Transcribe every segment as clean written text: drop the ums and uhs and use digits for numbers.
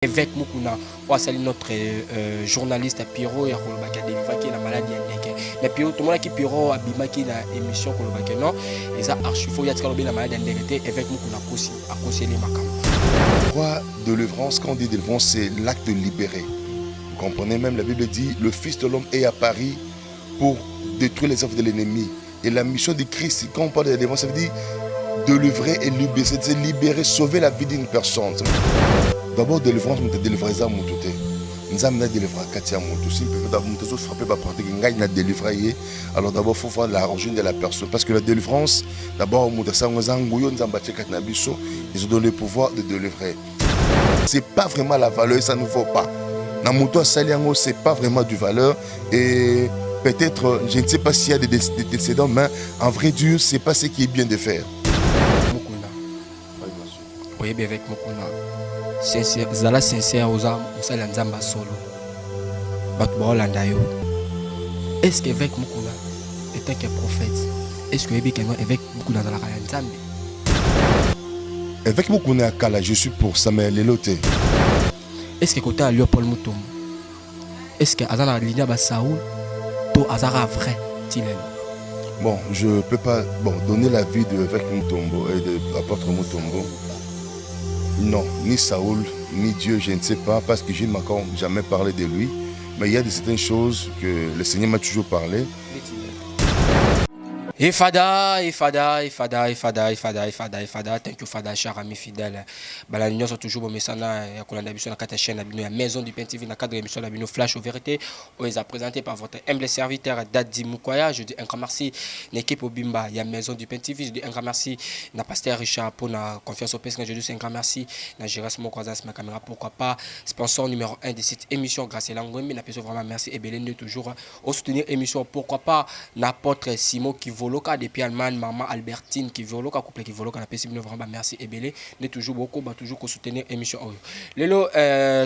Évêque Mukuna, c'est notre journaliste Piro et Kolobaka délivré qui la maladie ndeke. Mais Piro tout le monde qui Piro abima qui la émission Kolobaka non, et ça archifo ya tkalobi la maladie ndeke évêque Mukuna kosi a conseillé makam. Croix de délivrance, quand on dit délivrance, c'est l'acte de libérer. Vous comprenez, même la Bible dit le Fils de l'homme est à Paris pour détruire les œuvres de l'ennemi. Et la mission de Christ, quand on parle de délivrance, ça veut dire délivrer et libérer, c'est libérer, sauver la vie d'une personne. D'abord, délivrance, nous te délivrons à mon tout. Nous avons délivré à Katia mon tout. Si nous avons frappé par porter nous délivré, alors d'abord, il faut voir l'origine de la personne. Parce que la délivrance, d'abord, nous avons ils ont donné le pouvoir de délivrer. Ce n'est pas vraiment la valeur, ça ne vaut pas. Dans mon toit, ce n'est pas vraiment du valeur. Et peut-être, je ne sais pas s'il y a des décédents, mais en vrai Dieu, ce n'est pas ce qui est bien de faire. Oui, bien avec Mukuna. Zala sincère aux âmes, on s'est l'anzamba solo. Est-ce qu'avec Mukuna était qu'un prophète? Est-ce que avec Mukuna dans la Nzambe? Avec Mukuna à Kala, je suis pour Samuel Lelote. Est-ce que côté à Léopold Moutombo? Est-ce que Azana Linia Saoul to Azara vrai Tilel? Bon, je ne peux pas donner l'avis de l'évêque Moutombo et de l'apôtre Moutombo. Non, ni Saoul, ni Dieu, je ne sais pas, parce que je ne m'ai encore jamais parlé de lui. Mais il y a certaines choses que le Seigneur m'a toujours parlé. Ifada, thank you Fada, cher ami fidèle. Nous sommes toujours au Messana, la chaîne, la Maison du Pain TV, dans le cadre de l'émission la Flash aux vérités. On les a présentés par votre humble serviteur Dadi Mukwaya. Je dis un grand merci l'équipe au Bimba, il y a Maison du Pain TV. Je dis un grand merci à Pasteur Richard pour la confiance au PSN. Je dis un grand merci à Gérard Mokwazas, ma caméra, pourquoi pas. Sponsor numéro 1 de cette émission, grâce à l'Angomé. Vraiment merci et Belén toujours au soutenir l'émission, pourquoi pas. N'apôtre Simon qui vaut depuis Allemagne, maman Albertine qui vole couple qui vole on a vraiment merci et belé n'est toujours beaucoup toujours soutenir émission lelo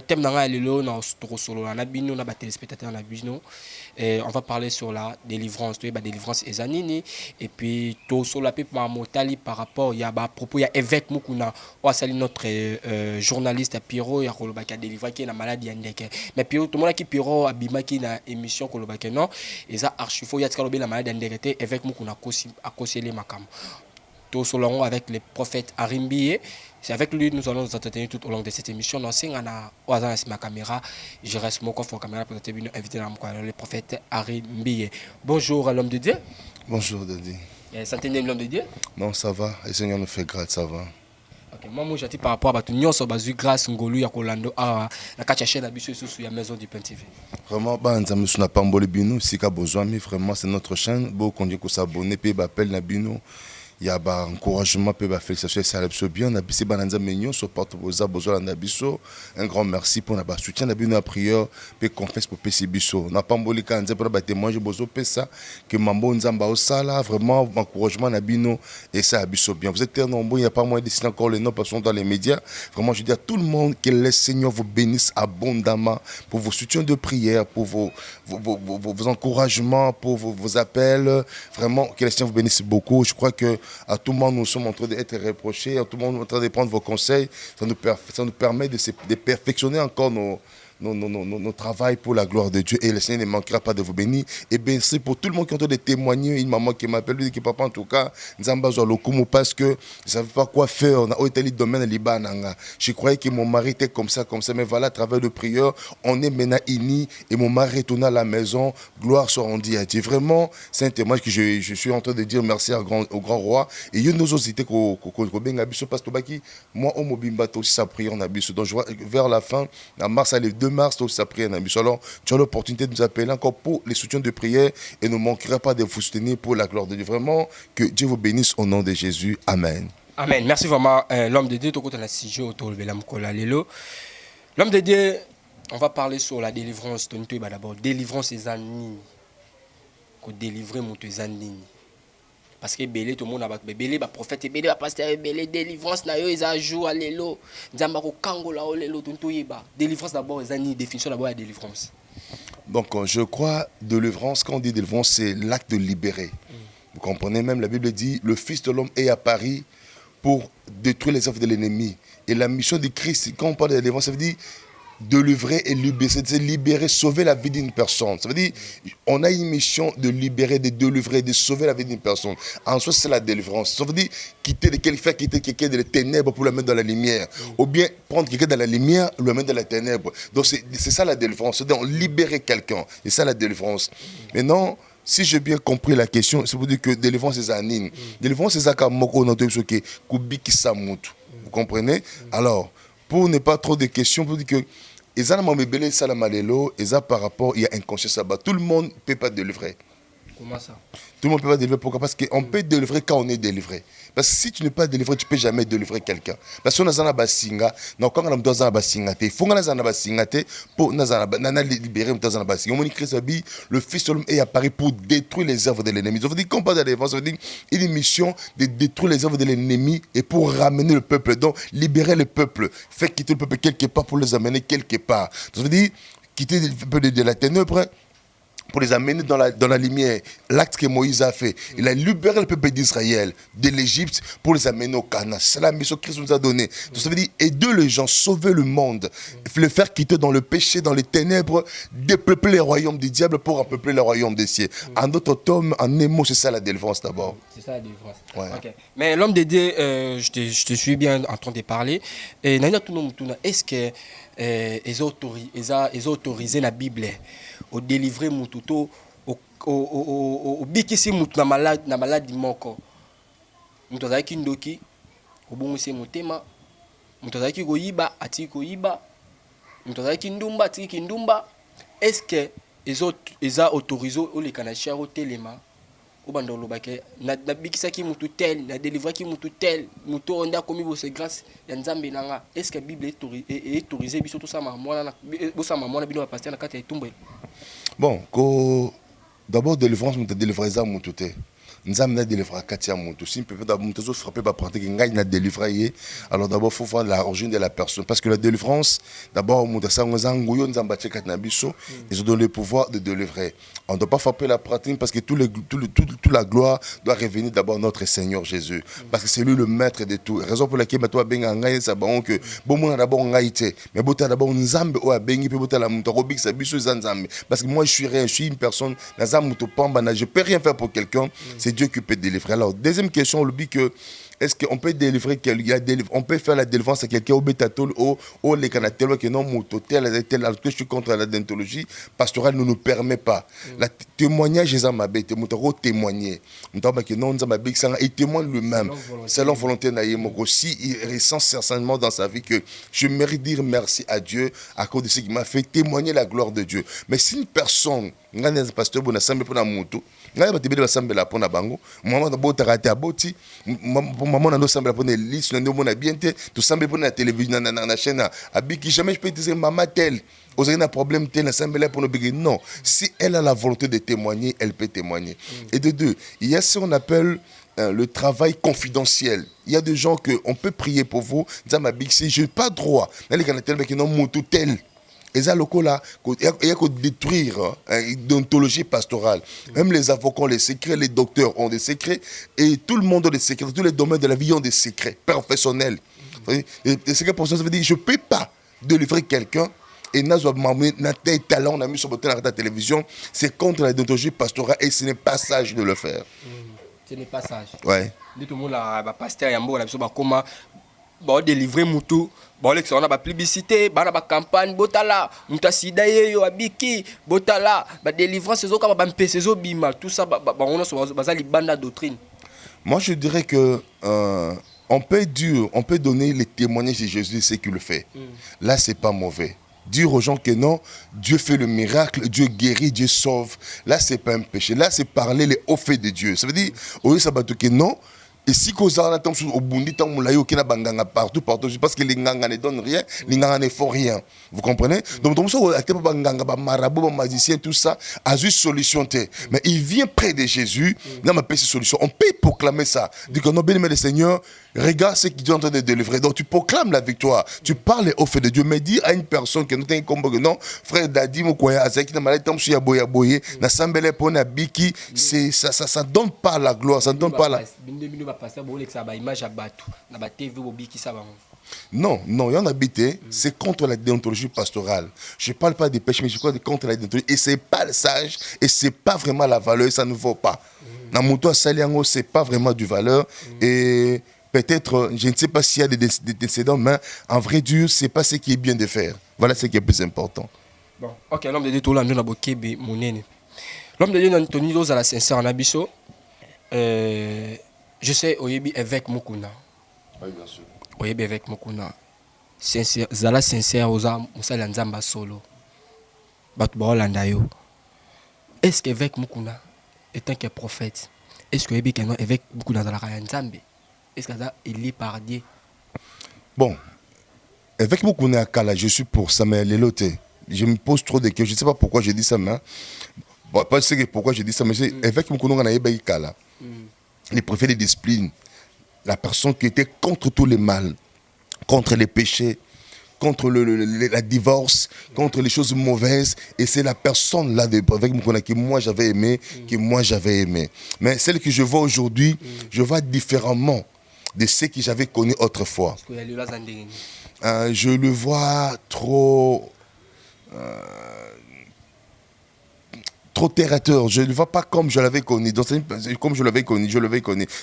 thème dans lelo na trop solo na bino na ba téléspectateurs na bino et on va parler sur la délivrance délivrance ezanini et puis tout sur la pipe motali par rapport il y a propos il y a évêque Mukuna ou sali notre journaliste Piro ya kolobaka délivré qui na maladie ndeke mais Piro tout le monde qui Piro abima qui na émission kolobaka non et ça archifo ya tkalobi la maladie ndeke évêque Mukuna a conseillé makam. Tout selon avec le prophète Arimbiye. C'est avec lui que nous allons nous entretenir tout au long de cette émission. Nous sommes à ma caméra. Je reste mon coffre en caméra pour inviter le prophète Arimbiye. Bonjour à l'homme de Dieu. Bonjour Dadi. Santé l'homme de Dieu. Non, ça va. Le Seigneur nous fait grâce, ça va. Moi, je dis par rapport à tout le monde, j'ai grâce Ngolu ya Kolando à la chaîne habituée sur la Maison du Pain TV. Vraiment, nous sommes pas en si besoin, mais vraiment, c'est notre chaîne. Beaucoup de s'abonner, puis appel Nabino. Il y a un encouragement, félicitations, ça a bien. Un grand merci pour notre soutien, la prière, et confesse pour PCBiso. N'a pas emboli quand on a témoigné ça que Mambo Nzamba Osala, vraiment, encouragement, Nabino, et ça a bien. Vous êtes très nombreux, il n'y a pas moyen de citer encore les noms parce qu'on dans les médias. Vraiment, je dis à tout le monde que le Seigneur vous bénisse abondamment pour vos soutiens de prière, pour vos encouragements, pour vos appels. Vraiment, que le Seigneur vous bénisse beaucoup. Je crois que à tout le monde, nous sommes en train d'être reprochés, à tout le monde, nous sommes en train de prendre vos conseils. Ça nous permet de perfectionner encore nos travail pour la gloire de Dieu. Et le Seigneur ne manquera pas de vous bénir. Et bien, c'est pour tout le monde qui est en train de témoigner. Une maman qui m'appelle, lui dit que papa, en tout cas, parce que je ne savais pas quoi faire. On a été le domaine Liban. Je croyais que mon mari était comme ça. Mais voilà, à travers le prière, on est maintenant unis. Et mon mari retourne à la maison. Gloire soit rendue à Dieu. Vraiment, c'est un témoignage que je suis en train de dire merci au grand roi. Et il y a nos autres idées parce que moi, au Mobimba, aussi sa prière en abus. Donc, je vois vers la fin, en mars, le 2 mars, aussi sa prière en abus. Alors, tu as l'opportunité de nous appeler encore pour les soutiens de prière et ne manquera pas de vous soutenir pour la gloire de Dieu. Vraiment, que Dieu vous bénisse au nom de Jésus. Amen. Amen. Merci vraiment, l'homme de Dieu. L'homme de Dieu, on va parler sur la délivrance. D'abord, délivrance et zanini. Délivrer mon zanini. Parce que belé tout le monde a belé ba prophète belé ba pasteur belé délivrance na yo ils jouent à l'élo nzamba ko kangola o l'élo tuntu yiba délivrance d'abord ezani définition d'abord la délivrance. Donc je crois délivrance, quand on dit délivrance, c'est l'acte de libérer. Vous comprenez, même la Bible dit le Fils de l'homme est à Paris pour détruire les œuvres de l'ennemi. Et la mission de Christ, quand on parle de délivrance, ça veut dire délivrer et libérer, c'est libérer, sauver la vie d'une personne. Ça veut dire, on a une mission de libérer, de délivrer, de sauver la vie d'une personne. En soi, c'est la délivrance. Ça veut dire faire quitter quelqu'un de les ténèbres pour le mettre dans la lumière. Ou bien prendre quelqu'un dans la lumière, le mettre dans la ténèbre. Donc c'est ça la délivrance. C'est-à-dire libérer quelqu'un. C'est ça la délivrance. Maintenant, si j'ai bien compris la question, c'est pour dire que délivrance c'est anine. Délivrance c'est ça comme moko noto soke kubiki samutu. Vous comprenez? Alors, pour ne pas trop de questions, pour dire que par rapport, il y a inconscience là-bas. Tout le monde ne peut pas délivrer. Comment ça? Tout le monde ne peut pas délivrer. Pourquoi? Parce qu'on peut délivrer quand on est délivré. Parce que si tu n'es pas délivré, tu ne peux jamais délivrer quelqu'un. Parce qu'on a un basinga, non, quand on a un basinga, il faut qu'on ait un basinga pour libérer un basinga. Le Fils de l'homme est apparu pour détruire les œuvres de l'ennemi. Ça veut dire qu'on parle de délivrance, ça veut dire qu'il y a une mission de détruire les œuvres de l'ennemi et pour ramener le peuple. Donc, libérer le peuple, faire quitter le peuple quelque part pour les amener quelque part. Ça veut dire quitter le peuple de la ténèbre pour les amener dans la lumière. L'acte que Moïse a fait, il a libéré le peuple d'Israël de l'Égypte pour les amener au Canaan. C'est la mission que Christ nous a donnée. Donc ça veut dire aider les gens, sauver le monde, le faire quitter dans le péché, dans les ténèbres, dépeupler les royaumes du diable pour repeupler le royaume des cieux. En d'autres termes, en un mot, c'est ça la délivrance d'abord. C'est ça la délivrance. Ouais. Okay. Mais l'homme de Dieu, je te suis bien en train de parler. Et est-ce que ils ont autorisé la Bible au délivrer mututo au bikisi mutu na malade moko mutu azalaki ndoki obongisi motema mutu azalaki koyiba atiki koyiba mutu azalaki ndumba atiki ndumba. Est-ce que ils ont autorisé oleka na cher otelema obanda olobake na bikisaki mutu tel na délivraki mutu tel mutu onda komi bo c'est grâce ya nzambe nanga? Est-ce que Bible est autorisé biso to sama mwana bino ba pasteur na kati ya tumbe? Bon, d'abord, délivrance, nous te délivrons ça, nous te. Nous avons délivré Katia Moutou. Si nous pouvons frapper par pratique, nous avons délivré. Alors d'abord, il faut voir l'origine de la personne. Parce que la délivrance, d'abord, nous avons donné le pouvoir de délivrer. On ne doit pas frapper la pratique parce que toute la gloire doit revenir d'abord à notre Seigneur Jésus. Parce que c'est lui le maître de tout. Raison pour laquelle toi, ben ngai ça bon que bon moi d'abord ngaité. Mais bota d'abord nzambe o bengi pe bota la muto robik ça biso nzambe. Parce que moi je suis rien, je suis une personne nzambe to pamba, je peux rien faire pour quelqu'un. C'est Dieu qui peut délivrer. Alors, deuxième question, on dit que est-ce qu'on peut délivrer quelqu'un, on peut faire la délivrance à quelqu'un au bétatol ou les canatels qui n'ont tel, je suis contre la déontologie pastorale ne nous permet pas. Le témoignage des amabés, témoigner. Il témoigne lui-même, selon volonté aussi, il ressent certainement dans sa vie que je mérite de dire merci à Dieu à cause de ce qu'il m'a fait témoigner la gloire de Dieu. Mais si une personne, un pasteur, bon, ngai batibeli basambela pona bango mama na bota kati aboti mama na ndo sambela pona liste na ndo mona bien te to sambela pona télévision na chaîne abiki jamais je peux dire maman tel vous avez un problème tel na sambela pona bigi non si elle a la volonté de témoigner elle peut témoigner. Et de deux, il y a ce qu'on appelle le travail confidentiel. Il y a des gens que on peut prier pour vous nzamba biksi je n'ai pas droit na les canatels qui non mutu tel. Et ça, il y a qu'à détruire l'ontologie pastorale. Même les avocats, les secrets, les docteurs ont des secrets. Et tout le monde a des secrets. Tous les domaines de la vie ont des secrets professionnels. Les secrets professionnels, ça veut dire je ne peux pas délivrer quelqu'un. Et n'a tel talent, on a mis sur la télévision. C'est contre la déontologie pastorale et ce n'est pas sage de le faire. Ce n'est pas sage. Ouais. Dit tout le monde, la pasteur Yambo, la personne, comment délivrer Moutou. Bon, on a la publicité, on a la campagne, botala, muta sida yo abiki, botala, ba délivrance ces autres, ba mpé ces bima, tout ça, on a bazali banda doctrine. Moi, je dirais que on peut donner les témoignages de Jésus, ce qu'il fait. Là, c'est pas mauvais. Dire aux gens que non, Dieu fait le miracle, Dieu guérit, Dieu sauve. Là, c'est pas un péché. Là, c'est parler les hauts faits de Dieu. Ça veut dire, au lieu de que non. Et si vous avez au Bundi, partout, parce que les nganga ne donnent rien, les nganga ne font rien. Vous comprenez? Donc, marabout, magicien, tout ça, a juste solution. Mais il vient près de Jésus, il a ces solutions. On peut proclamer ça. Dit que non, bien aimé le Seigneur, regarde ce qu'il est en train de délivrer. Donc, tu proclames la victoire. Tu parles au fait de Dieu. Mais dis à une personne que nous t'es comme non, frère Dadi, Moukoya, Azaki, na malade, tam suya boya boye, na sambele pona biki, ça donne pas la gloire, ça donne pas la. pasteur bo lexa ba image à batu na ba TV bobi qui ça ba. Non, non, il y en a habité, c'est contre la déontologie pastorale. Je ne parle pas des péchés, mais je parle contre la déontologie. Et ce n'est pas le sage, et ce n'est pas vraiment la valeur, ça ne vaut pas. Dans mon toit, ce n'est pas vraiment du valeur. Et peut-être, je ne sais pas s'il y a des décédents, mais en vrai Dieu, ce n'est pas ce qui est bien de faire. Voilà ce qui est plus important. Bon, ok, l'homme de Dieu, tout l'homme de Bokebe, mon aîné. L'homme de Dieu, Anthony Rose à la sincère en abisso. Je sais, Oyebi évêque Mukuna. Oui, bien sûr. Oyebi évêque Mukuna. Sincère, Zala sincère aux âmes, Moussa Nzamba solo. Batbo Landayo. Est-ce qu'évêque Mukuna est un prophète? Est-ce que évêque Mukuna Zala Nzambe? Est-ce qu'il est par Dieu? Bon, évêque Mukuna Akala, je suis pour ça, mais les lotés. Je me pose trop de questions. Je ne sais pas pourquoi je dis ça, mais. Bon, pas sais pourquoi je dis ça, mais évêque Mukuna Akala. Les préfets de discipline. La personne qui était contre tous les mal, contre les péchés, contre la divorce, contre les choses mauvaises. Et c'est la personne là avec Mukuna que moi j'avais aimé, Mais celle que je vois aujourd'hui, je vois différemment de ce que j'avais connu autrefois. Je le vois trop terre à terre. Je ne le vois pas comme je l'avais connu. Donc, comme je l'avais connu.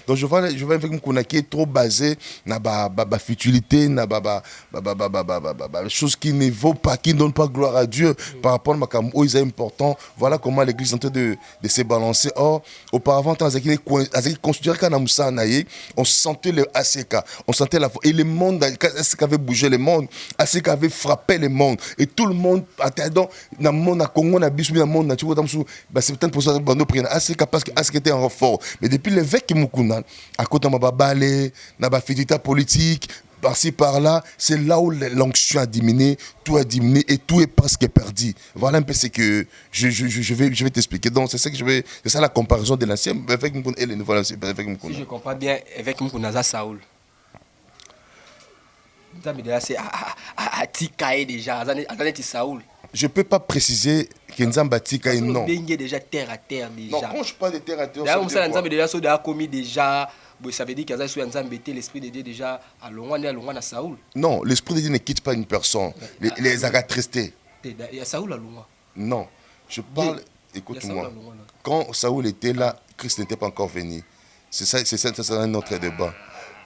Donc je vois avec Mukuna qui est trop basé na futilité, na chose qui ne vaut pas, qui ne donne pas gloire à Dieu par rapport à Makambo, ils sont importants. Voilà comment l'église est en train de se balancer. Or, auparavant, on sentait le ACK, on sentait la et le monde, ACK avait bougé le monde, ACK avait frappé le monde. Et tout le monde, dans le monde, Congo, dans le monde, c'est peut-être pour ça que ACK parce que ACK était en renfort. Mais depuis l'évêque Mukuna, à côté de Mababale, dans la fidélité politique, par-ci, par-là, c'est là où l'onction a diminué, tout a diminué et tout est presque perdu. Voilà un peu ce que je vais t'expliquer. Donc, c'est ça la comparaison de l'ancien évêque Mukuna et le nouveau évêque Mukuna. Si je comprends bien, évêque Mukuna, c'est Saoul. C'est Atikae déjà, c'est Saoul. Je ne peux pas préciser que Nzamba Atikae non. Déjà terre à terre déjà. Non, quand je parle de terre à terre, déjà commis déjà. Ça veut dire qu'il y a l'esprit de Dieu déjà à Longa Saoul. Non, l'esprit de Dieu ne quitte pas une personne. Les agatrestés. Il y a Saoul à Longa. Non, je parle, écoute-moi. Quand Saoul était là, Christ n'était pas encore venu. C'est un autre débat.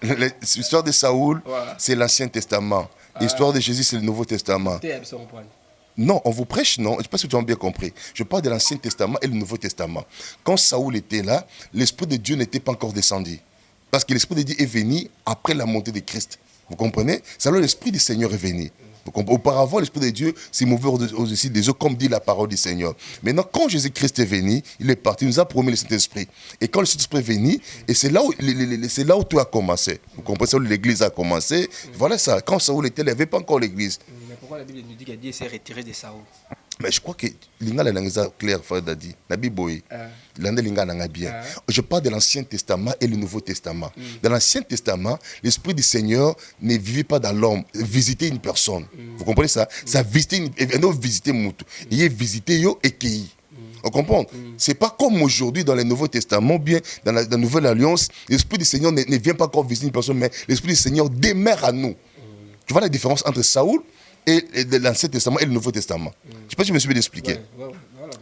L'histoire de Saoul, c'est l'Ancien Testament. L'histoire de Jésus, c'est le Nouveau Testament. Non, on vous prêche, non. Je ne sais pas si tu as bien compris. Je parle de l'Ancien Testament et le Nouveau Testament. Quand Saoul était là, l'Esprit de Dieu n'était pas encore descendu. Parce que l'Esprit de Dieu est venu après la montée de Christ. Vous comprenez? C'est alors l'Esprit du Seigneur est venu. Auparavant, l'Esprit de Dieu s'est mouvé au-dessus des eaux, comme dit la parole du Seigneur. Maintenant, quand Jésus-Christ est venu, il est parti, il nous a promis le Saint-Esprit. Et quand le Saint-Esprit est venu, et c'est là où tout a commencé. Vous comprenez? C'est là où l'Église a commencé. Voilà ça. Quand Saoul était là, il n'y avait pas encore l'Église. Mais pourquoi la Bible nous dit que Dieu s'est retiré de Saoul? Mais je crois que l'Inga est clair, Frère Dadi. Nabi Boy. Je parle de l'Ancien Testament et le Nouveau Testament. Dans l'Ancien Testament, l'Esprit du Seigneur ne vivait pas dans l'homme, visitait une personne. Vous comprenez ça? Ça visitait Moutou. Il est visité Yo et Kei. On comprend? C'est pas comme aujourd'hui dans le Nouveau Testament, bien dans la Nouvelle Alliance, l'Esprit du Seigneur ne vient pas encore visiter une personne, mais l'Esprit du Seigneur demeure à nous. Tu vois la différence entre Saoul et l'Ancien Testament et le Nouveau Testament. Je ne sais pas si je me suis bien expliqué.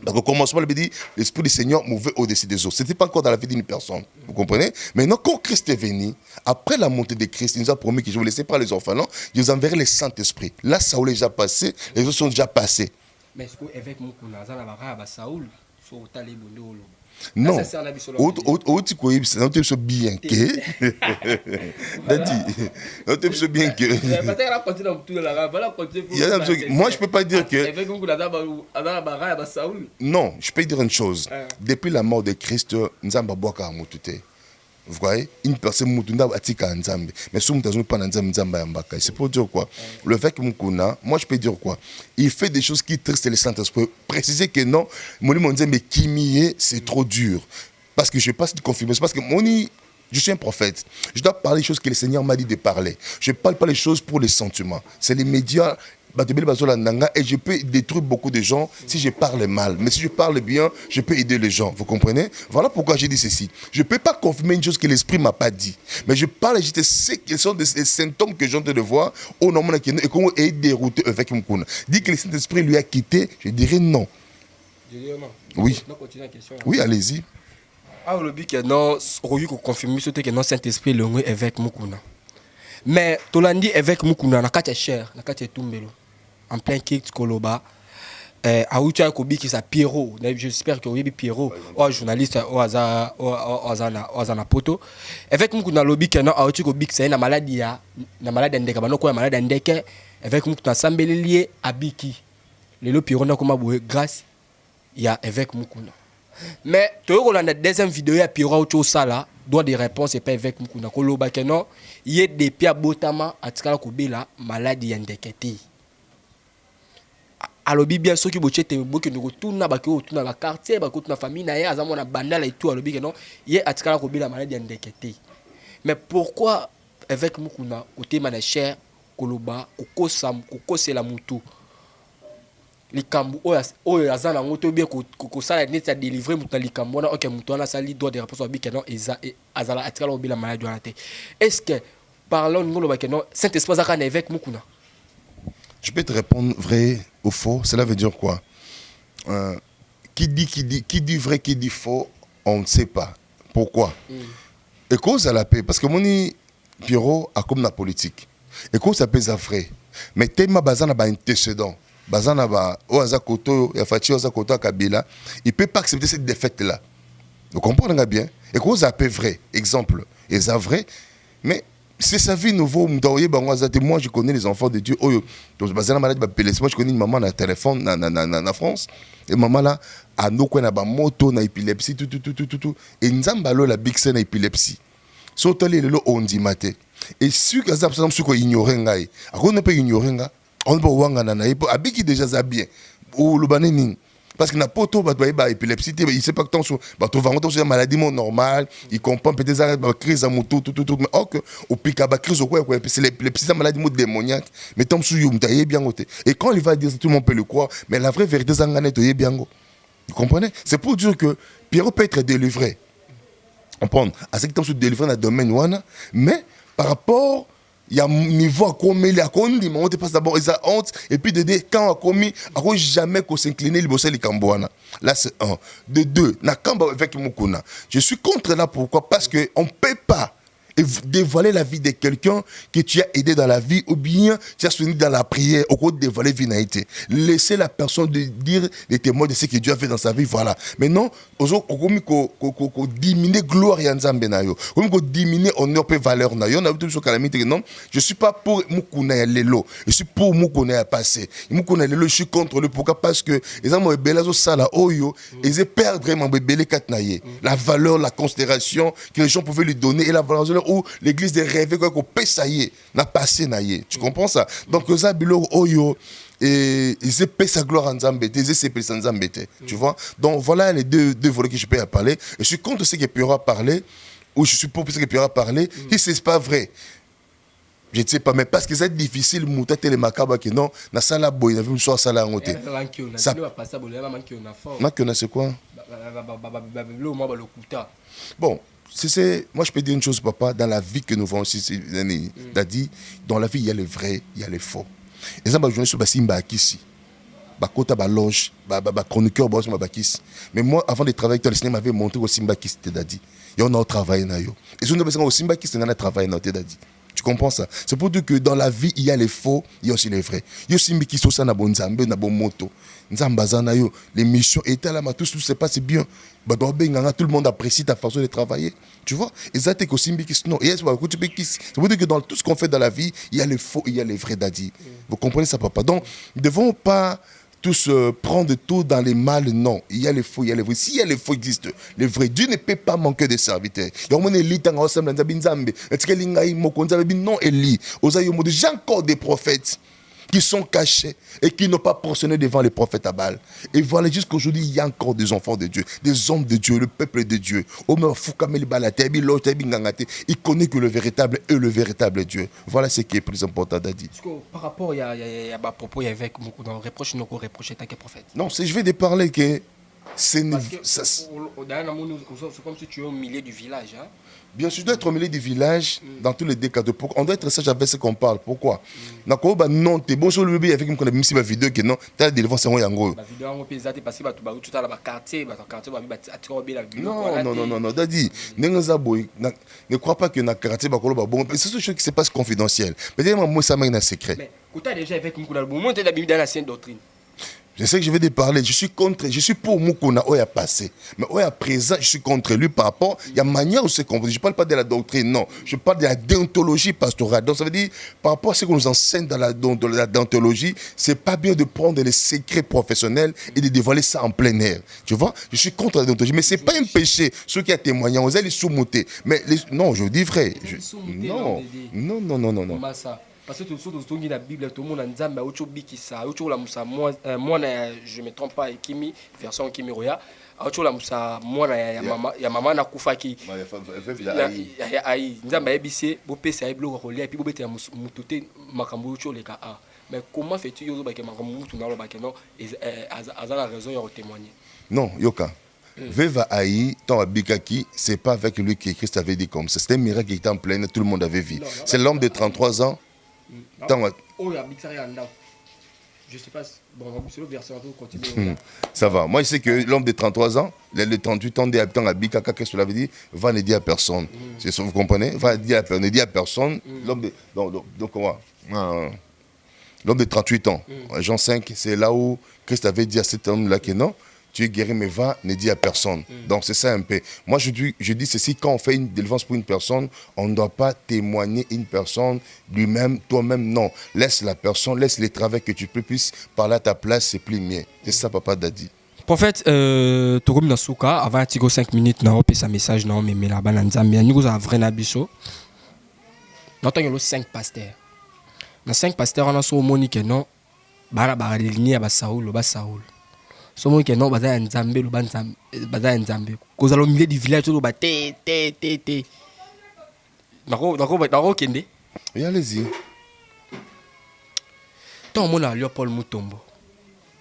Donc au commencement, il dit l'Esprit du Seigneur mouvait au-dessus des eaux. Ce n'était pas encore dans la vie d'une personne. Vous comprenez? Maintenant, quand Christ est venu, après la montée de Christ, il nous a promis que je vous laisserai pas les orphelins, je vous enverrai le Saint-Esprit. Là, Saoul est déjà passé, les autres sont déjà passés. Mais est-ce qu'avec mon Kounaza, Saoul, sur Talé Bondolo? Non, on bien que. Moi, je peux pas dire que. Non, je peux dire une chose. Depuis la mort de Christ, Nzamba Boaka Moutoute. Vous voyez, une personne Moutunda Atika Nzambe. Mais si nous pas Nzamba Yambaka, c'est pour dire quoi? Le fait que Mukuna, moi je peux dire quoi? Il fait des choses qui tristent les Saint-Esprit. Préciser que non, Moni Monzembe Kimie, c'est trop dur. Parce que je ne sais pas si tu confirmes. Parce que je suis un prophète. Je dois parler des choses que le Seigneur m'a dit de parler. Je ne parle pas les choses pour les sentiments. C'est les médias et je peux détruire beaucoup de gens si je parle mal. Mais si je parle bien, je peux aider les gens. Vous comprenez? Voilà pourquoi j'ai dit ceci. Je ne peux pas confirmer une chose que l'esprit ne m'a pas dit. Mais je parle et je sais quels sont les symptômes que j'ai de voir au nom de et comment est dérouté avec Mukuna. Dit que le Saint-Esprit lui a quitté, je dirais non. Je dirais non. Oui. Question, oui, allez-y. Ah, le but que non, on a confirmé que non Saint-Esprit le avec Mukuna. Mais Tolandi avec Mukuna na kati cher, na kati tumbelo. En plein kick Koloba. Aoutia Kobi qui s'appelle Pierrot. J'espère que vous avez Pierrot, ou journaliste, ou Azana Poto. Avec Mukuna lobby que non Aoutia Kobi c'est une maladie na maladie ndeka bano ko maladie ndeke avec Mukuna sambeli lié à Biki. Le Pierrot na koma boue grâce il y a avec Mukuna. Mais tu vois la deuxième vidéo à Pierrot au sala droit de réponse et pas avec Mukuna Koloba que non il y a des pia botama atikala kobela maladie ndekete. Alobi bien ceux qui bochete boke ndoko tuna bako tuna ba quartier bako tuna famille na ye azamo na bandala et tout alobi que non il y a atikala kobela maladie ndekete. Mais pourquoi avec Mukuna côté manager Koloba kokosa la mutu likambu oyo azana ngoto bien ko sala net ya délivrer mutu likambu na OK mutu na sali droit de réponse obi que non azala atikala kobela maladie wana te. Est-ce que parlons ngolo ba que non Saint-Esprit azaka na avec Mukuna? Je peux te répondre vrai ou faux. Cela veut dire quoi? Qui dit vrai, qui dit faux, on ne sait pas. Pourquoi? Et cause à la paix. Parce que mon Pierrot a comme la politique. Et cause à paix à vrai. Mais tellement bazana ba antécédent. Bazana ba oaza koto ya fachi oaza koto Kabila. Il peut pas accepter cette défaite là. Vous comprenez bien? Et cause à paix vrai. Exemple. Et ça vrai. Mais c'est sa vie nouveau. Moi, je connais les enfants de Dieu. Moi, je connais une maman dans le téléphone en France. Et maman là, a nous quoi na ba moto na épilepsie tout. Et nzambalo la big scène épilepsie. Sotali le on dit maté. Et si que ça par exemple ignorer ngai. On ne peut ignorer nga. On peut wanga na ipo abiki déjà ça bien. Ou le banéning. Parce qu'il n'a pas tout épilepsie, il ne sait pas que ton une maladie normale, il comprend peut-être une crise à tout. Mais au pic à crise au quoi, c'est l'épilepsie, c'est une maladie démoniaque. Mais tant que bien. Et quand il va dire, tout le monde peut le croire, mais la vraie vérité, c'est bien. Vous comprenez? C'est pour dire que Pierrot peut être délivré. On prend à ce que tu délivré dans le domaine, mais par rapport. Il y a un niveau à commis, il y a on te passe d'abord, ils ont honte, et puis de deux, quand on a commis, on ne jamais s'incliner, il bosse les Cambouana. Là, c'est un. De deux, na Kamba avec Mukuna. Je suis contre là, pourquoi? Parce qu'on ne peut pas dévoiler la vie de quelqu'un que tu as aidé dans la vie ou bien tu as soutenu dans la prière au cours de dévoiler la vie n'a été. Laissez la personne de dire les témoins de ce que Dieu a fait dans sa vie, voilà. Mais non, on diminuer gloire et Nzambe na yo. On diminuer honneur et valeur na yo. On a vu sur calamité non, je suis pas pour Mukuna ya lelo. Je suis pour Mukuna ya passé. Mukuna lelo, je suis contre le pourquoi parce que les hommes belazo sala oyo, ils perdent vraiment bébé katnaye. La valeur, la considération que les gens pouvaient lui donner et la valeur où l'église des rêves qu'on peut ça y est n'a passé naïe. Tu comprends ça? Donc ça bilo oyo et ils paient sa gloire en Zambé, ils paient sa Zambé. Tu vois? Donc voilà les deux volets que je peux parler. Et je suis contre ce que Pierrot a parlé ou je suis pour ce que Pierrot a parlé. Si c'est pas vrai. Je ne sais pas, mais parce que c'est difficile, mouta télé macabre que non, na sala boy, na vu soit sala en hôtel. Ça c'est quoi? Bon. Moi, je peux dire une chose, papa, dans la vie que nous vivons aussi, Dadi, dans la vie, il y a le vrai, il y a le faux. Et ça, je suis Simba Akisi. Bakota, loge, chroniqueur, mais moi, avant de travailler avec toi, le Seigneur m'avait montré au Simba Akisi, Dadi. Et on a travaillé. Et si on a besoin au Simba Akisi, on a travaillé, Dadi. Tu comprends ça? C'est pour dire que dans la vie, il y a les faux, il y a aussi les vrais. Il y a aussi qui sont ça, na bon Nzambe, na bon moto. Nzambazana yo, les missions étaient là, mais tout se passe bien. Tout le monde apprécie ta façon de travailler. Tu vois? Et ça, c'est aussi non. C'est pour dire que dans tout ce qu'on fait dans la vie, il y a les faux, il y a les vrais, Dadi. Vous comprenez ça, papa? Donc, nous ne devons pas tous prendre tout dans les mal, non. Il y a les faux, il y a les vrais. S'il y a les faux existent, les vrais, Dieu ne peut pas manquer de serviteurs. Il y a un élite en ensemble, non, Eli. J'ai encore des prophètes qui sont cachés et qui n'ont pas portionné devant les prophètes à Baal. Et voilà, jusqu'aujourd'hui, il y a encore des enfants de Dieu, des hommes de Dieu, le peuple de Dieu. Il connaît que le véritable est le véritable Dieu. Voilà ce qui est plus important d'Adi. Par rapport à ma propos, il y avait beaucoup de reproches, nous reprocher tant que prophète. Non, je vais te parler que c'est comme si tu es au milieu du village. Hein? Bien sûr, tu dois être au milieu du village dans tous les cas. On doit être sage avec ce qu'on parle. Pourquoi? Non, tu es bon sur le bébé avec une vidéo que non, tu as des défenses en yango. Non, Dadi, ne crois pas que dans le quartier, c'est une chose qui se passe confidentielle. Peut-être moi, ça m'a un secret. Mais tu as déjà avec Moukouna, tu as dans la sainte doctrine. Je sais que je vais te parler, je suis pour Moukouna, Oya passé. Mais Oya présent, je suis contre lui par rapport, il y a manière où c'est compris. Je ne parle pas de la doctrine, non. Je parle de la déontologie pastorale. Donc ça veut dire, par rapport à ce qu'on nous enseigne dans la déontologie, c'est pas bien de prendre les secrets professionnels et de dévoiler ça en plein air. Tu vois, je suis contre la déontologie. Mais ce n'est pas un péché. Ceux qui ont témoigné, on les sous-mouter. Mais non, je dis vrai. Non. Parce que tout le la Bible, tout le monde a dit, je ne me trompe pas, Kimi, version Kimi Roya, ya maman na kufa ki ya ai nzamba ebisi bopesa eblo kolia puis bobeta mutute makambo cho leka a mais comment fais-tu yozo ba ke makambo mutu na lo ba ke non azala raison ya témoigner. Non, yoka. Veva Aïe, tant Abikaki, c'est pas avec lui que Christ avait dit comme ça. C'était un miracle qui était en pleine, tout le monde avait vu. C'est l'homme de 33 ans. Je sais pas, bon, c'est le verset, continue. Ça va. Moi, je sais que l'homme de 33 ans, le 38 ans d'habitants à Bikaka, qu'est-ce que cela veut dire? Va ne dire à personne. C'est ça, vous comprenez? Va ne dire à personne. L'homme de. Donc, l'homme de 38 ans, Jean 5, c'est là où Christ avait dit à cet homme-là que non. Tu es guéri, mais va, ne dis à personne. Donc, c'est ça un peu. Moi, je dis ceci, quand on fait une délivrance pour une personne, on ne doit pas témoigner une personne lui-même, toi-même, non. Laisse la personne, laisse les travaux que tu peux, puisses parler à ta place, c'est plus mieux. C'est ça, papa Dadi. Prophète, Togomi Nasuka, avant Tigo 5 minutes, on a fait un message, non, mais la banane, mais nous avons vrai nabiso. Nous avons 5 pasteurs. Dans 5 pasteurs, on a sur Monique, non, bah, ligne à Saoul, Saoul. Somo ke non baza nzambe lo baza nzambe kozala au milieu du village to ba te nako kende et allez-y tant mona Léopold Mutombo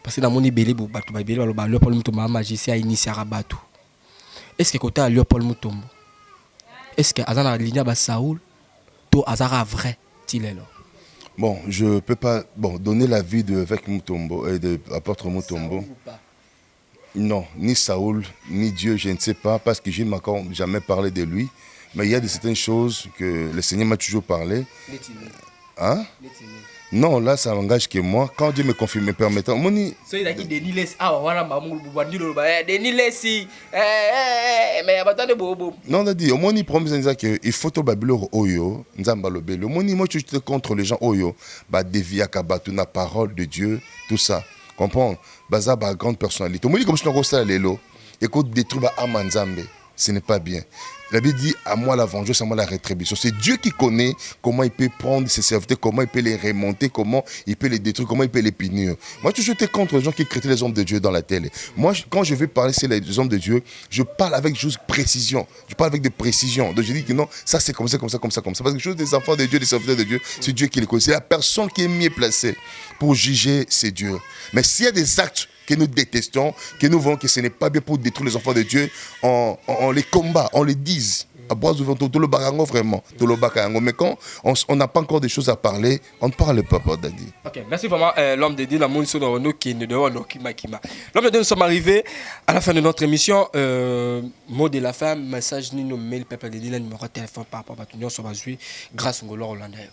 parce que dans mon ibele bo batu ba ibele ba Léopold Mutombo magicien initié batu est-ce que kota Léopold Mutombo est-ce que azana ligne ba Saoul to azara vrai tilelo. Bon, je ne peux pas donner l'avis de avec Mutombo et de apôtre Mutombo. Non, ni Saoul, ni Dieu, je ne sais pas, parce que je ne m'ai jamais parlé de lui. Mais il y a de certaines choses que le Seigneur m'a toujours parlé. Hein? Non, là, ça n'engage que moi. Quand Dieu me confirme, me permettant. Non, on a dit, au moins, il promet qu'il faut au Babylone Oyo, Nzambalobelo. Moi, je suis contre les gens Oyo, dévier Kabatu, la parole de Dieu, tout ça. Comprends? Baza, grande personnalité. Moi, comme je suis dans le écoute, détruire Amanzambe, ce n'est pas bien. La Bible dit, à moi la vengeance, à moi la rétribution. C'est Dieu qui connaît comment il peut prendre ses serviteurs, comment il peut les remonter, comment il peut les détruire, comment il peut les punir. Moi, toujours été contre les gens qui critiquent les hommes de Dieu dans la télé. Moi, quand je vais parler sur les hommes de Dieu, je parle avec juste précision. Je parle avec des précisions. Donc, je dis que non, ça c'est comme ça, comme ça, comme ça, comme ça. Parce que les choses des enfants de Dieu, des serviteurs de Dieu, c'est Dieu qui les connaît. C'est la personne qui est mieux placée pour juger, c'est Dieu. Mais s'il y a des actes que nous détestons, que nous voyons que ce n'est pas bien pour détruire les enfants de Dieu, on les combat, on les dise. À bois ouverts, tout le barango vraiment, tout le barango. Mais quand on n'a pas encore des choses à parler, on ne parle pas, papa Dadi. Ok, merci vraiment l'homme de Dieu, la monde sur nous qui ne doit pas kima. L'homme de Dieu, nous sommes arrivés à la fin de notre émission. Mot de la fin, message ni nous mail peuple de Dieu, numéro de téléphone par rapport à tout sur Bazui, grâce au Ngolo Hollandais.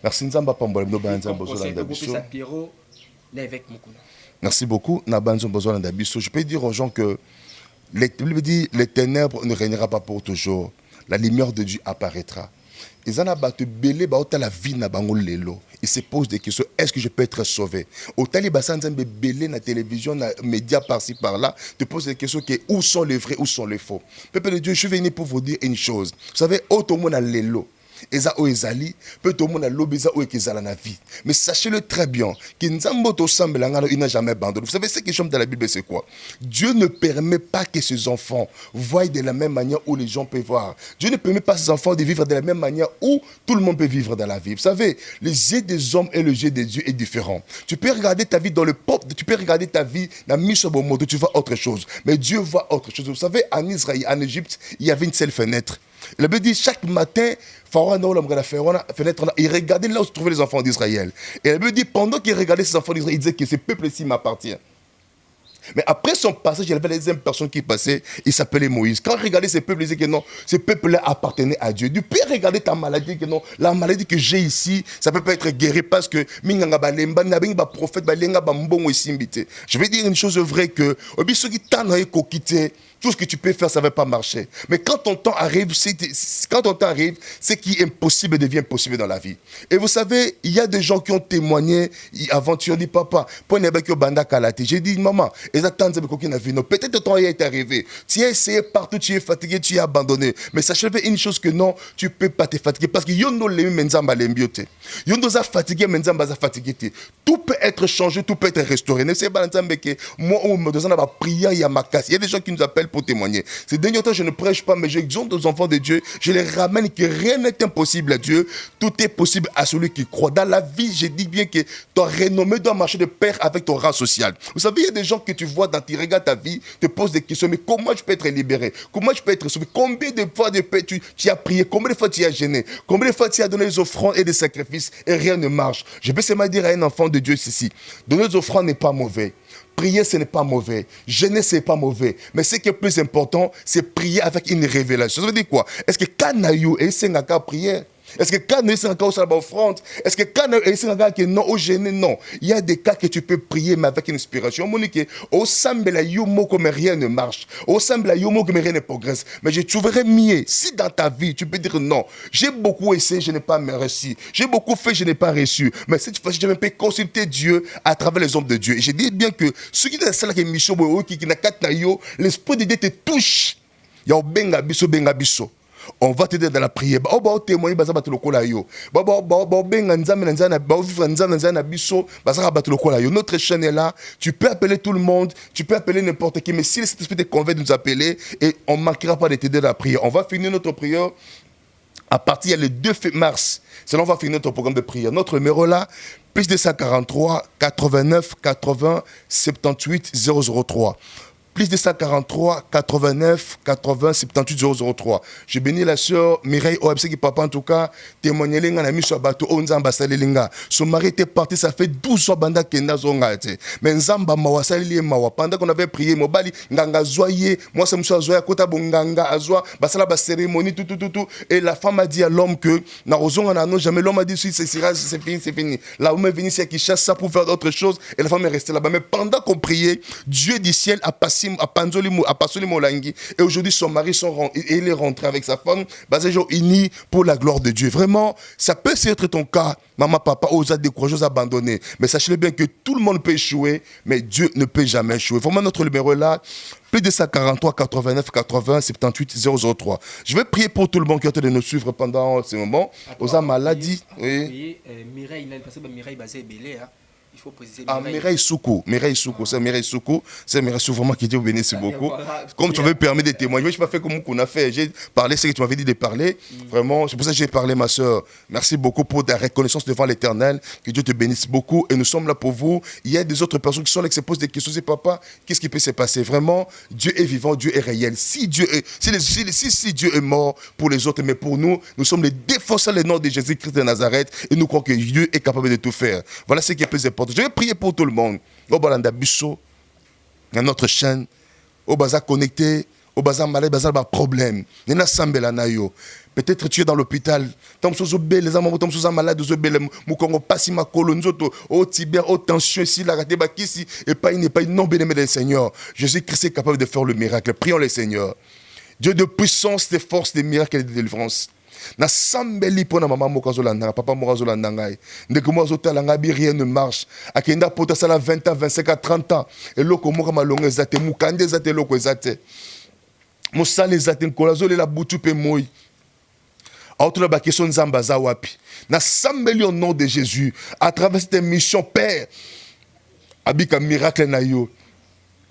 Merci Nzamba Pambola, nous banza besoin d'habitude. Merci beaucoup, Nabanzo besoin d'habitude. Je peux dire aux gens que les ténèbres ne régnera pas pour toujours. La lumière de Dieu apparaîtra. Ils en abattent belé la vie na bango lelo. Ils se posent des questions. Est-ce que je peux être sauvé? Au taliban belé na télévision, na médias par-ci par-là, te pose des questions que où sont les vrais, où sont les faux. Peuple de Dieu, je suis venu pour vous dire une chose. Vous savez, autrement na lelo. eza o ezali peut tout le monde a lobby eza o ekezala na vie. Mais sachez-le très bien que nzambo to sambela ngana il n'a jamais abandonné. Vous savez ce qui chante dans la Bible c'est quoi? Dieu ne permet pas que ses enfants voient de la même manière où les gens peuvent voir. Dieu ne permet pas à ses enfants de vivre de la même manière où tout le monde peut vivre dans la vie. Vous savez, les yeux des hommes et le yeux de Dieu est différent. Tu peux regarder ta vie dans le pop, tu peux regarder ta vie dans Mishobomodo, tu vois autre chose. Mais Dieu voit autre chose. Vous savez, en Israël, en Égypte, il y avait une seule fenêtre. Il avait dit chaque matin, il regardait là où se trouvaient les enfants d'Israël. Et il avait dit pendant qu'il regardait ces enfants d'Israël, il disait que ce peuple-ci m'appartient. Mais après son passage, il y avait la deuxième personne qui passait, il s'appelait Moïse. Quand il regardait ce peuple, il disait que non, ce peuple-là appartenait à Dieu. Du pire, regarder ta maladie, que non, la maladie que j'ai ici, ça ne peut pas être guéri parce que je vais dire une chose vraie que tout ce que tu peux faire, ça ne va pas marcher. Mais quand ton temps arrive, ce qui est impossible devient possible dans la vie. Et vous savez, il y a des gens qui ont témoigné avant, tu as dit, papa, j'ai dit, maman, peut-être que ton temps est arrivé. Tu as essayé partout, tu es fatigué, tu es abandonné. Mais sachez une chose que non, tu ne peux pas te fatiguer. Parce que yondo lemi menzamba lembiote. Yondo za fatigué, menzamba za fatigué. Tout peut être changé, tout peut être restauré. Ne sais pas, moi, on me donne la prière, il y a ma casse. Il y a des gens qui nous appellent pour témoigner. Ces derniers temps, je ne prêche pas, mais j'exhorte aux enfants de Dieu. Je les ramène que rien n'est impossible à Dieu. Tout est possible à celui qui croit. Dans la vie, je dis bien que ton renommée doit marcher de pair avec ton rang social. Vous savez, il y a des gens que tu vois dans tes regards ta vie, te posent des questions, mais comment je peux être libéré? Comment je peux être sauvé? Combien de fois tu as prié? Combien de fois tu as gêné? Combien de fois tu as donné des offrandes et des sacrifices et rien ne marche? Je peux seulement dire à un enfant de Dieu ceci. Donner des offrandes n'est pas mauvais. Prier, ce n'est pas mauvais. Jeûner, ce n'est pas mauvais. Mais ce qui est plus important, c'est prier avec une révélation. Ça veut dire quoi? Est-ce que quand nous avons prié? Est-ce que quand nous avons offrande? Est-ce que quand nous avons non au jeûner? Non. Il y a des cas que tu peux prier, mais avec une inspiration. Monique, au semble la yomo comme rien ne marche. Au semble la yomo comme rien ne progresse. Mais je trouverais mieux si dans ta vie, tu peux dire non. J'ai beaucoup essayé, je n'ai pas réussi. J'ai beaucoup fait, je n'ai pas reçu. Mais cette fois-ci, je vais consulter Dieu à travers les hommes de Dieu. Et je dis bien que ceux qui dans la mission, qui n'a qu'à l'esprit de Dieu te touche. Il y a benga biso. On va te dire dans la prière. Témoigner notre chaîne est là. Tu peux appeler tout le monde. Tu peux appeler n'importe qui. Mais si cet esprit te convainc de nous appeler, et on ne manquera pas de t'aider dans la prière. On va finir notre prière à partir du 2 mars. Sinon, on va finir notre programme de prière. Notre numéro là, plus 243 89 80 78 003. Plus de 143, 89, 80, 78, 003. Je bénis la sœur Mireille Oabse qui papa en tout cas témoigner lenga na miso bato onzamba salelinga. Son mari était parti, ça fait 12 ans banda kenda zonga te. Mais nzamba mawa salili mawa pendant qu'on avait prié mobali nganga zoye, moi ça me soit zoya kota bonganga azwa basala ba cérémonie tout et la femme a dit à l'homme que na ozonga na non jamais l'homme a dit si c'est fini. Là on est venu c'est qui chasse ça pour faire d'autres choses et la femme est restée là-bas mais pendant qu'on priait, Dieu du ciel a passé et aujourd'hui son mari il est rentré avec sa femme unis pour la gloire de Dieu. Vraiment, ça peut être ton cas, maman, papa, osé décourager, osé abandonner. Mais sachez bien que tout le monde peut échouer, mais Dieu ne peut jamais échouer. Vraiment, notre numéro est là. Plus de 143, 89, 80, 78, 003. Je vais prier pour tout le monde qui a été de nous suivre pendant ce moment. Aux maladies. Oui. Mireille, parce que Mireille basé belé, hein. Il faut préciser. Mireille Soukou, c'est Mireille Soukou vraiment qui Dieu vous bénisse beaucoup. Comme tu m'avais permis de témoigner, je n'ai pas fait comme on a fait, j'ai parlé ce que tu m'avais dit de parler. Vraiment, c'est pour ça que j'ai parlé, ma soeur. Merci beaucoup pour ta reconnaissance devant l'Éternel, que Dieu te bénisse beaucoup et nous sommes là pour vous. Il y a des autres personnes qui sont là qui se posent des questions, c'est papa, qu'est-ce qui peut se passer? Vraiment, Dieu est vivant, Dieu est réel. Si Dieu est mort pour les autres, mais pour nous, nous sommes les défenseurs du nom de Jésus-Christ de Nazareth et nous croyons que Dieu est capable de tout faire. Voilà ce qui est plus important. Je vais prier pour tout le monde. Au Balanda Bisso, dans notre chaîne, au Bazar connecté, au Bazar malade, Bazar problème. Peut-être tu es dans l'hôpital. Les amants sont malades, Mukongo passi ma colonne, au Tibère, au tension ici, la raté bakisi, et pas non bénémoine le Seigneur. Jésus-Christ est capable de faire le miracle. Prions le Seigneur. Dieu de puissance, de force, de miracles et de délivrance. Na sambeli pona mama mokazolandanga papa mokazolandanga ndeko mozotala bi rien ne marche akenda pota sala 20 ans 25 ans 30 ans et loko moka malonga ezate mukande ezate loko ezate mosala ezate nkolazo la butu pe moi autour de la question de Zambaza Wapi. Na sambeli au nom de Jésus, à travers cette émission, Père, abika miracle na yo,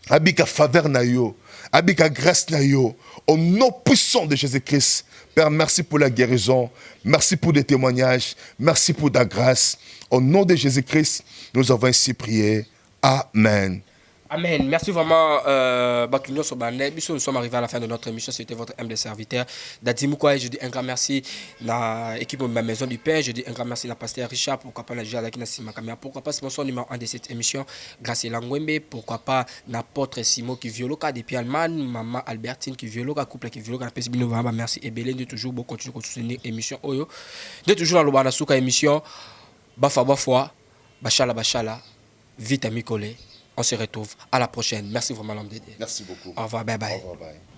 abika faveur na yo, abika grâce na yo, au nom puissant de Jésus-Christ. Père, merci pour la guérison, merci pour les témoignages, merci pour ta grâce. Au nom de Jésus-Christ, nous avons ainsi prié. Amen. Amen. Merci vraiment, Batunyo Sobane. Nous sommes arrivés à la fin de notre émission. C'était votre humble serviteur, Dadi Moukoye. Je dis un grand merci à l'équipe de ma maison du Père. Je dis un grand merci à pasteur Richard. Pourquoi pas la Jala Kinasima Kamia. Pourquoi pas sponsor numéro 1 de cette émission, Grâce Langwembe. Pourquoi pas n'apôtre Simon qui violoka depuis Allemagne, maman Albertine qui violoka, couple qui violoka. Merci et Bélé de toujours beaucoup continuer à soutenir l'émission Oyo. De toujours dans le Banasuka émission. Bafa Bafwa, Bachala, vite à Mikole. On se retrouve à la prochaine. Merci vraiment l'homme d'aider. Merci beaucoup. Au revoir, bye bye. Au revoir, bye.